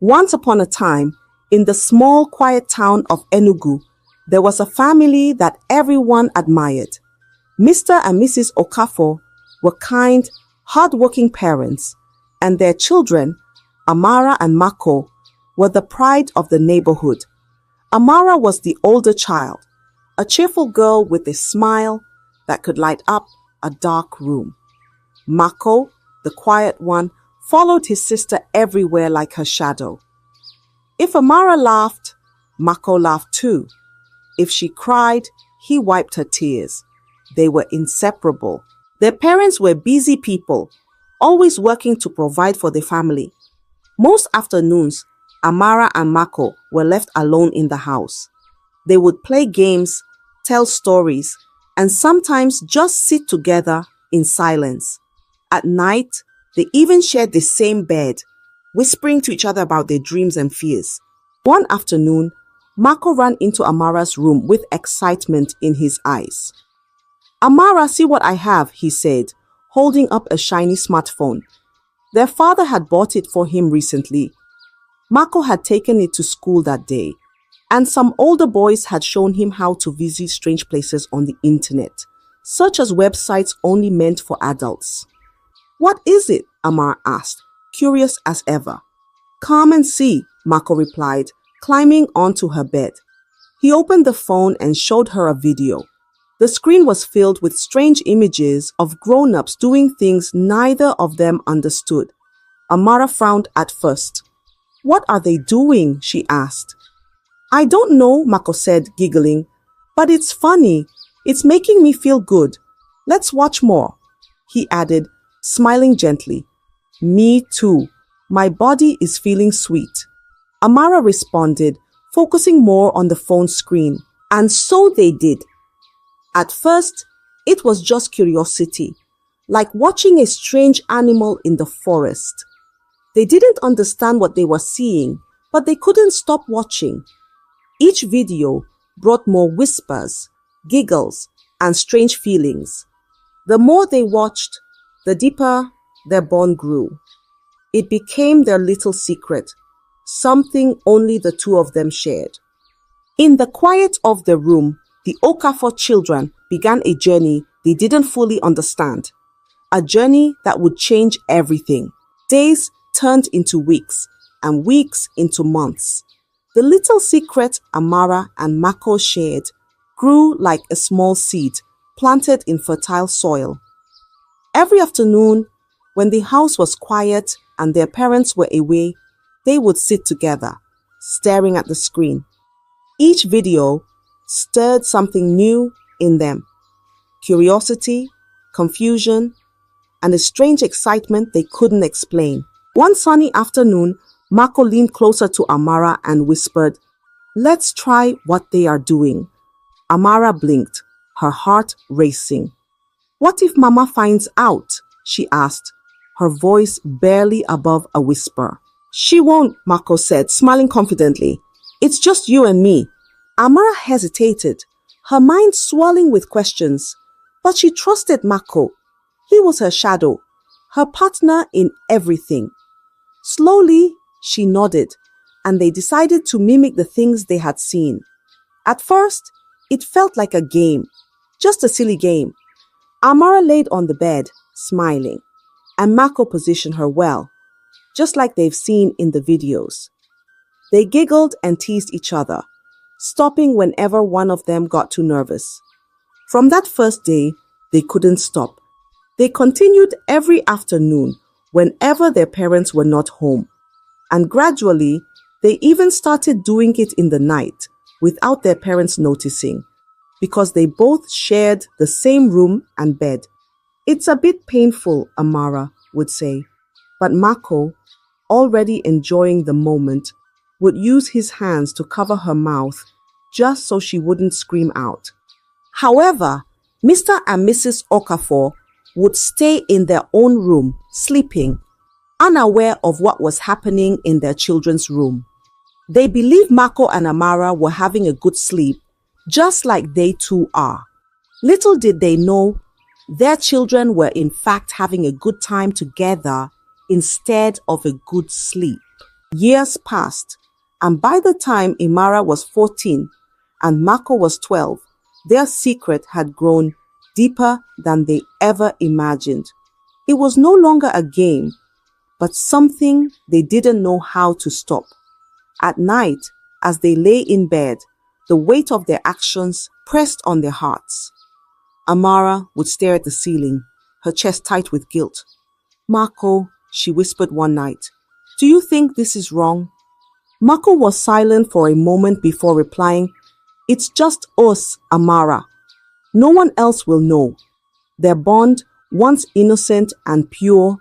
Once upon a time, in the small, quiet town of Enugu, there was a family that everyone admired. Mr. and Mrs. Okafor were kind, hard-working parents, and their children, Amara and Mako, were the pride of the neighborhood. Amara was the older child, a cheerful girl with a smile that could light up a dark room. Mako, the quiet one, followed his sister everywhere like her shadow. If Amara laughed, Mako laughed too. If she cried, he wiped her tears. They were inseparable. Their parents were busy people, always working to provide for the family. Most afternoons, Amara and Mako were left alone in the house. They would play games, tell stories, and sometimes just sit together in silence. At night, they even shared the same bed, whispering to each other about their dreams and fears. One afternoon, Mako ran into Amara's room with excitement in his eyes. "Amara, see what I have," he said, holding up a shiny smartphone. Their father had bought it for him recently. Mako had taken it to school that day, and some older boys had shown him how to visit strange places on the internet, such as websites only meant for adults. "What is it?" Amara asked, curious as ever. "Come and see," Mako replied, climbing onto her bed. He opened the phone and showed her a video. The screen was filled with strange images of grown-ups doing things neither of them understood. Amara frowned at first. "What are they doing?" she asked. "I don't know," Mako said, giggling, "but it's funny. It's making me feel good. Let's watch more," he added, smiling gently. "Me too. My body is feeling sweet," Amara responded, focusing more on the phone screen. And so they did. At first, it was just curiosity, like watching a strange animal in the forest. They didn't understand what they were seeing, but they couldn't stop watching. Each video brought more whispers, giggles, and strange feelings. The more they watched, the deeper their bond grew. It became their little secret, something only the two of them shared. In the quiet of the room, the Okafor children began a journey they didn't fully understand. A journey that would change everything. Days turned into weeks, and weeks into months. The little secret Amara and Mako shared grew like a small seed planted in fertile soil. Every afternoon, when the house was quiet and their parents were away, they would sit together, staring at the screen. Each video stirred something new in them. Curiosity, confusion, and a strange excitement they couldn't explain. One sunny afternoon, Mako leaned closer to Amara and whispered, "Let's try what they are doing." Amara blinked, her heart racing. "What if Mama finds out?" she asked, her voice barely above a whisper. "She won't," Mako said, smiling confidently. "It's just you and me." Amara hesitated, her mind swirling with questions, but she trusted Mako. He was her shadow, her partner in everything. Slowly, she nodded, and they decided to mimic the things they had seen. At first, it felt like a game, just a silly game. Amara laid on the bed, smiling, and Mako positioned her well, just like they've seen in the videos. They giggled and teased each other, stopping whenever one of them got too nervous. From that first day, they couldn't stop. They continued every afternoon whenever their parents were not home. And gradually, they even started doing it in the night without their parents noticing, because they both shared the same room and bed. "It's a bit painful," Amara would say, but Mako, already enjoying the moment, would use his hands to cover her mouth just so she wouldn't scream out. However, Mr. and Mrs. Okafor would stay in their own room, sleeping, unaware of what was happening in their children's room. They believed Mako and Amara were having a good sleep, just like they too are. Little did they know, their children were in fact having a good time together instead of a good sleep. Years passed, and by the time Imara was 14 and Mako was 12, their secret had grown deeper than they ever imagined. It was no longer a game, but something they didn't know how to stop. At night, as they lay in bed, the weight of their actions pressed on their hearts. Amara would stare at the ceiling, her chest tight with guilt. "Mako," she whispered one night, "do you think this is wrong?" Mako was silent for a moment before replying, "It's just us, Amara. No one else will know." Their bond, once innocent and pure,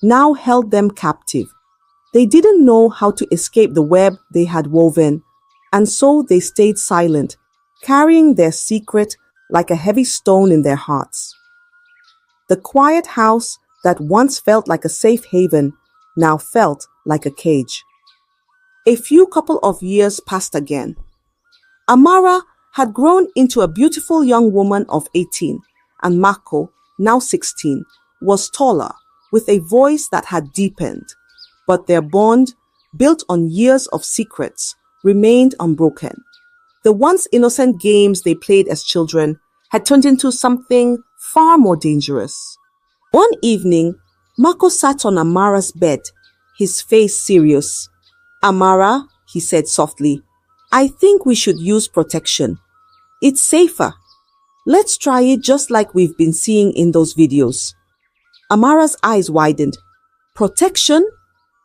now held them captive. They didn't know how to escape the web they had woven, and so they stayed silent, carrying their secret like a heavy stone in their hearts. The quiet house that once felt like a safe haven now felt like a cage. A few couple of years passed again. Amara had grown into a beautiful young woman of 18, and Mako, now 16, was taller, with a voice that had deepened. But their bond, built on years of secrets, remained unbroken. The once innocent games they played as children had turned into something far more dangerous. One evening, Mako sat on Amara's bed, his face serious. "Amara," he said softly, "I think we should use protection. It's safer. Let's try it just like we've been seeing in those videos." Amara's eyes widened. "Protection?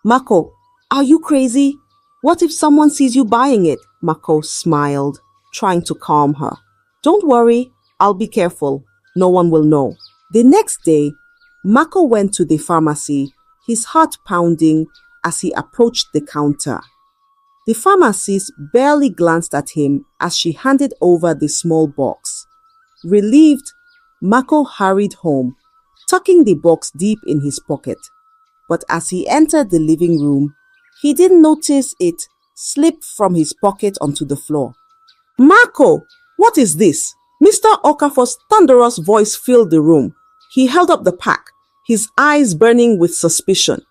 Mako, are you crazy? What if someone sees you buying it?" Mako smiled, trying to calm her. "Don't worry, I'll be careful. No one will know." The next day, Mako went to the pharmacy, his heart pounding as he approached the counter. The pharmacist barely glanced at him as she handed over the small box. Relieved, Mako hurried home, tucking the box deep in his pocket. But as he entered the living room, he didn't notice it slip from his pocket onto the floor. "Mako, what is this?" Mr. Okafor's thunderous voice filled the room. He held up the pack, his eyes burning with suspicion.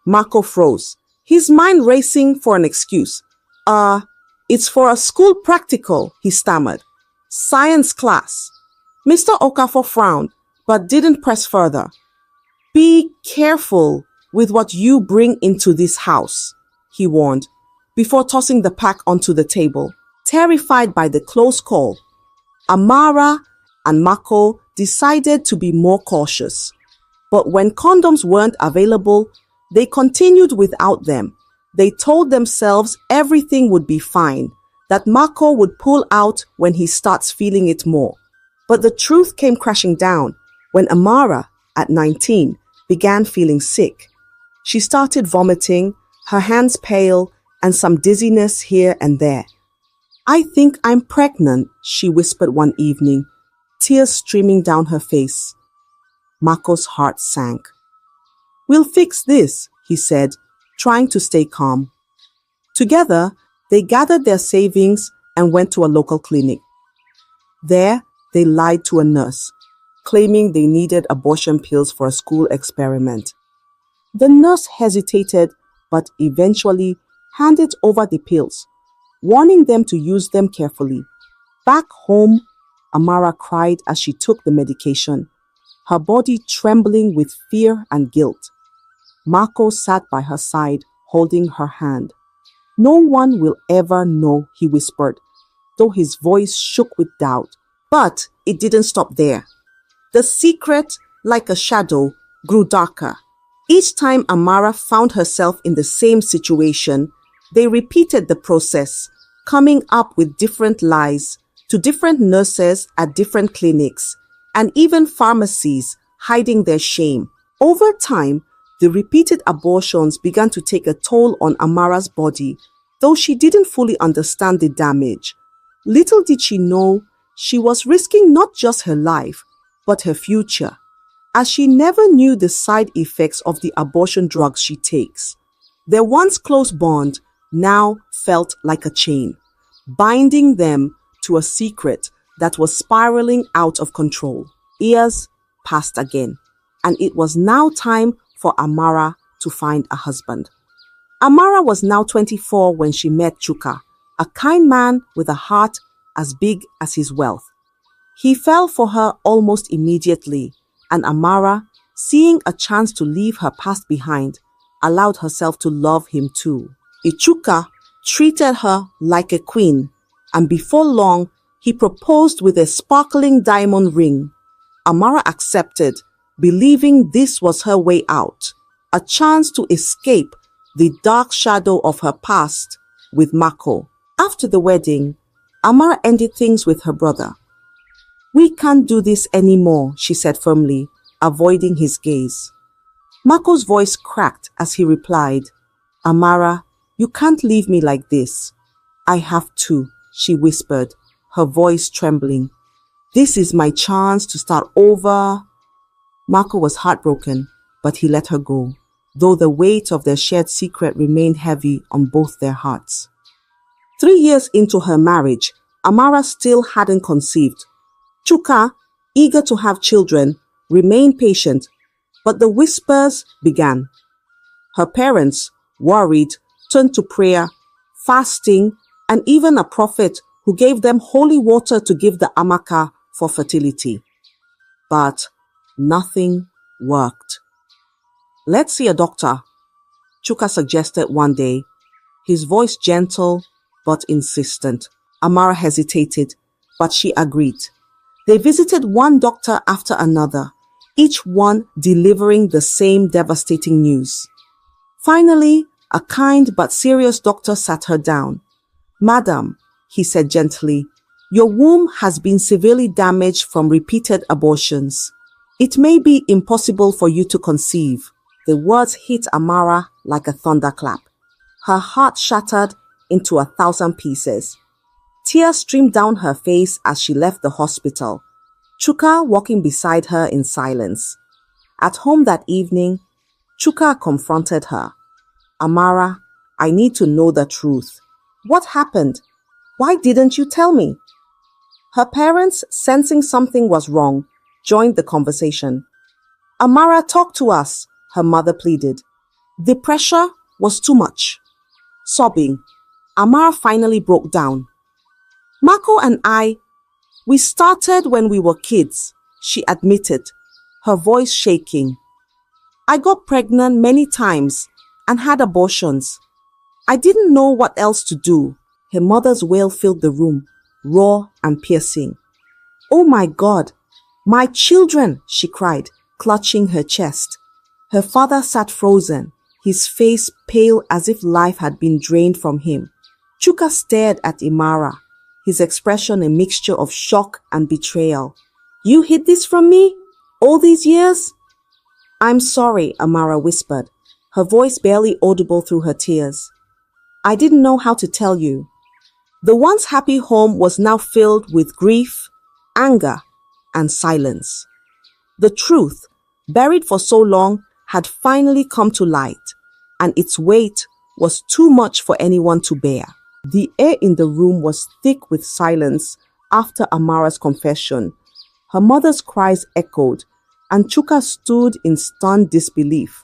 Mako froze, his mind racing for an excuse. It's for a school practical," he stammered. "Science class." Mr. Okafor frowned, but didn't press further. "Be careful with what you bring into this house," he warned, before tossing the pack onto the table. Terrified by the close call, Amara and Mako decided to be more cautious. But when condoms weren't available, they continued without them. They told themselves everything would be fine, that Mako would pull out when he starts feeling it more. But the truth came crashing down when Amara, at 19, began feeling sick. She started vomiting, her hands pale, and some dizziness here and there. "I think I'm pregnant," she whispered one evening, tears streaming down her face. Mako's heart sank. "We'll fix this," he said, trying to stay calm. Together, they gathered their savings and went to a local clinic. There, they lied to a nurse, claiming they needed abortion pills for a school experiment. The nurse hesitated, but eventually handed over the pills, warning them to use them carefully. Back home, Amara cried as she took the medication, her body trembling with fear and guilt. Mako sat by her side, holding her hand. "No one will ever know," he whispered, though his voice shook with doubt. But it didn't stop there. The secret, like a shadow, grew darker. Each time Amara found herself in the same situation, they repeated the process, coming up with different lies to different nurses at different clinics, and even pharmacies hiding their shame. Over time, the repeated abortions began to take a toll on Amara's body, though she didn't fully understand the damage. Little did she know, she was risking not just her life, but her future, as she never knew the side effects of the abortion drugs she takes. Their once close bond now felt like a chain, binding them to a secret that was spiraling out of control. Years passed again, and it was now time for Amara to find a husband. Amara was now 24 when she met Chuka, a kind man with a heart as big as his wealth. He fell for her almost immediately, and Amara, seeing a chance to leave her past behind, allowed herself to love him too. Ichuka treated her like a queen, and before long, he proposed with a sparkling diamond ring. Amara accepted, believing this was her way out, a chance to escape the dark shadow of her past with Mako. After the wedding, Amara ended things with her brother. "We can't do this anymore," she said firmly, avoiding his gaze. Mako's voice cracked as he replied, "Amara, you can't leave me like this." "I have to," she whispered, her voice trembling. "This is my chance to start over." Mako was heartbroken, but he let her go, though the weight of their shared secret remained heavy on both their hearts. 3 years into her marriage, Amara still hadn't conceived. Chuka, eager to have children, remained patient, but the whispers began. Her parents, worried, turned to prayer, fasting, and even a prophet who gave them holy water to give the amaka for fertility. But nothing worked. "Let's see a doctor," Chuka suggested one day, his voice gentle but insistent. Amara hesitated, but she agreed. They visited one doctor after another, each one delivering the same devastating news. Finally, a kind but serious doctor sat her down. "Madam," he said gently, "your womb has been severely damaged from repeated abortions. It may be impossible for you to conceive." The words hit Amara like a thunderclap. Her heart shattered into 1,000 pieces. Tears streamed down her face as she left the hospital, Chuka walking beside her in silence. At home that evening, Chuka confronted her. "Amara, I need to know the truth. What happened? Why didn't you tell me?" Her parents, sensing something was wrong, joined the conversation. "Amara, talk to us," her mother pleaded. The pressure was too much. Sobbing, Amara finally broke down. "Mako and we started when we were kids," she admitted, her voice shaking. "I got pregnant many times and had abortions. I didn't know what else to do." Her mother's wail filled the room, raw and piercing. "Oh my God, my children," she cried, clutching her chest. Her father sat frozen, his face pale as if life had been drained from him. Chuka stared at Imara, his expression a mixture of shock and betrayal. "You hid this from me? All these years?" "I'm sorry," Amara whispered, her voice barely audible through her tears. "I didn't know how to tell you." The once happy home was now filled with grief, anger, and silence. The truth, buried for so long, had finally come to light, and its weight was too much for anyone to bear. The air in the room was thick with silence after Amara's confession. Her mother's cries echoed, and Chuka stood in stunned disbelief.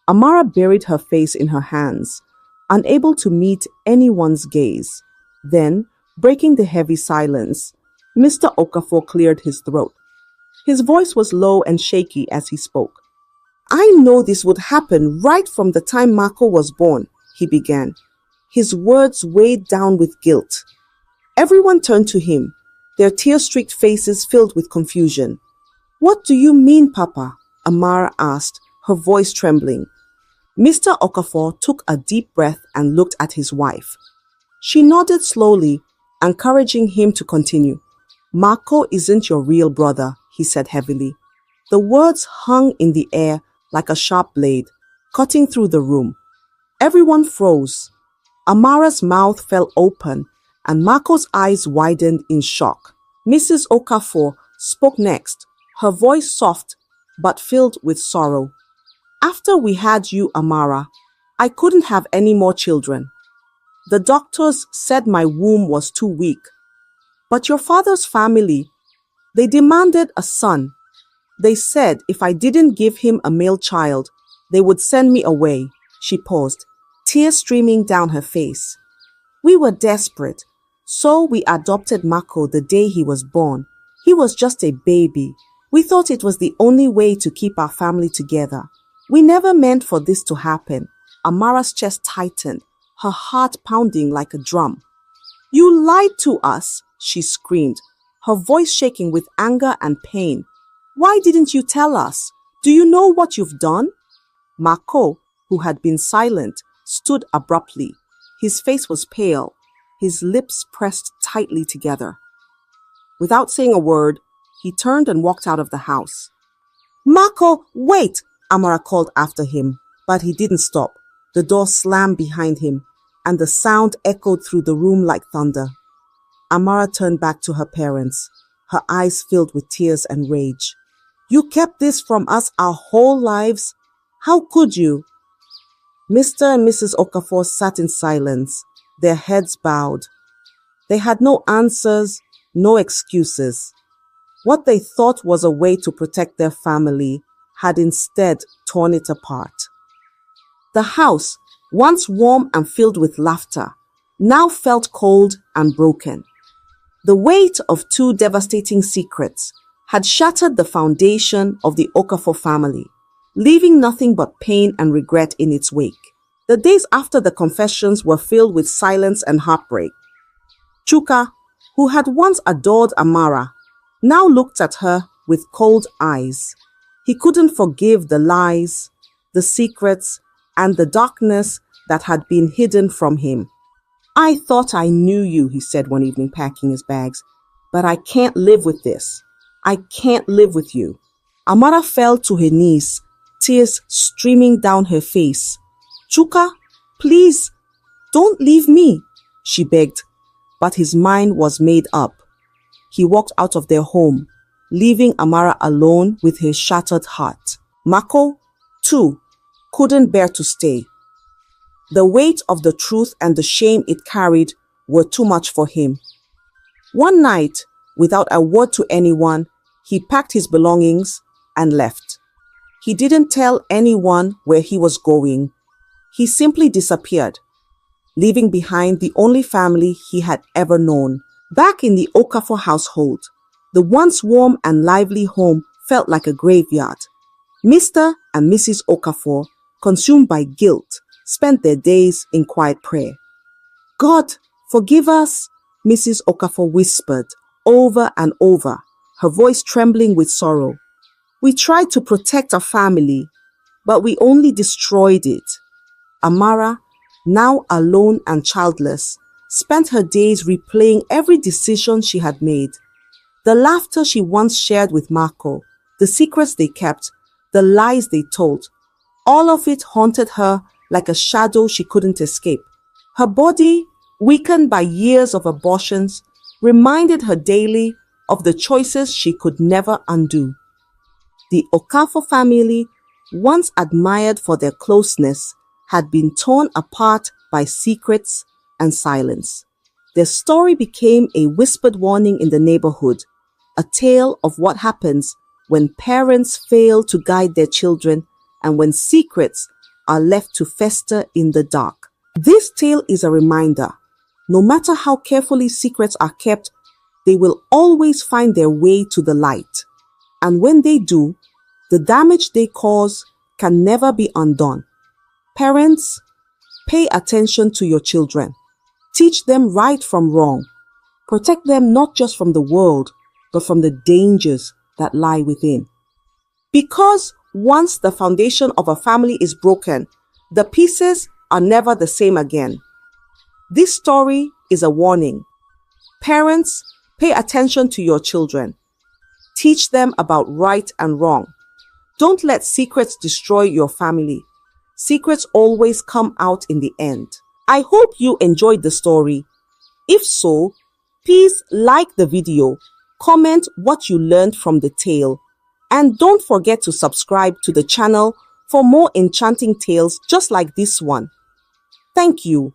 Amara buried her face in her hands, unable to meet anyone's gaze. Then, breaking the heavy silence, Mr. Okafor cleared his throat. His voice was low and shaky as he spoke. "I know this would happen right from the time Mako was born," he began, his words weighed down with guilt. Everyone turned to him, their tear-streaked faces filled with confusion. "What do you mean, Papa?" Amara asked, her voice trembling. Mr. Okafor took a deep breath and looked at his wife. She nodded slowly, encouraging him to continue. "Mako isn't your real brother," he said heavily. The words hung in the air like a sharp blade, cutting through the room. Everyone froze. Amara's mouth fell open, and Mako's eyes widened in shock. Mrs. Okafor spoke next, her voice soft but filled with sorrow. "After we had you, Amara, I couldn't have any more children. The doctors said my womb was too weak. But your father's family, they demanded a son. They said if I didn't give him a male child, they would send me away." She paused. tears streaming down her face. We were desperate, so we adopted Mako the day he was born. He was just a baby. We thought it was the only way to keep our family together. We never meant for this to happen. Amara's chest tightened, her heart pounding like a drum. You lied to us, she screamed, her voice shaking with anger and pain. Why didn't you tell us? Do you know what you've done? Mako, who had been silent, stood abruptly. His face was pale, his lips pressed tightly together. Without saying a word, he turned and walked out of the house. Mako, wait! Amara called after him, but he didn't stop. The door slammed behind him, and the sound echoed through the room like thunder. Amara turned back to her parents, her eyes filled with tears and rage. You kept this from us our whole lives? How could you? Mr. and Mrs. Okafor sat in silence, their heads bowed. They had no answers, no excuses. What they thought was a way to protect their family had instead torn it apart. The house, once warm and filled with laughter, now felt cold and broken. The weight of two devastating secrets had shattered the foundation of the Okafor family, leaving nothing but pain and regret in its wake. The days after the confessions were filled with silence and heartbreak. Chuka, who had once adored Amara, now looked at her with cold eyes. He couldn't forgive the lies, the secrets, and the darkness that had been hidden from him. I thought I knew you, he said one evening, packing his bags, but I can't live with this. I can't live with you. Amara fell to her knees, tears streaming down her face. Chuka, please, don't leave me, she begged, but his mind was made up. He walked out of their home, leaving Amara alone with his shattered heart. Mako, too, couldn't bear to stay. The weight of the truth and the shame it carried were too much for him. One night, without a word to anyone, he packed his belongings and left. He didn't tell anyone where he was going. He simply disappeared, leaving behind the only family he had ever known. Back in the Okafor household, the once warm and lively home felt like a graveyard. Mr. and Mrs. Okafor, consumed by guilt, spent their days in quiet prayer. God, forgive us, Mrs. Okafor whispered over and over, her voice trembling with sorrow. We tried to protect our family, but we only destroyed it. Amara, now alone and childless, spent her days replaying every decision she had made. The laughter she once shared with Mako, the secrets they kept, the lies they told, all of it haunted her like a shadow she couldn't escape. Her body, weakened by years of abortions, reminded her daily of the choices she could never undo. The Okafor family, once admired for their closeness, had been torn apart by secrets and silence. Their story became a whispered warning in the neighborhood, a tale of what happens when parents fail to guide their children and when secrets are left to fester in the dark. This tale is a reminder. No matter how carefully secrets are kept, they will always find their way to the light. And when they do, the damage they cause can never be undone. Parents, pay attention to your children. Teach them right from wrong. Protect them not just from the world, but from the dangers that lie within. Because once the foundation of a family is broken, the pieces are never the same again. This story is a warning. Parents, pay attention to your children. Teach them about right and wrong. Don't let secrets destroy your family. Secrets always come out in the end. I hope you enjoyed the story. If so, please like the video, comment what you learned from the tale, and don't forget to subscribe to the channel for more enchanting tales just like this one. Thank you.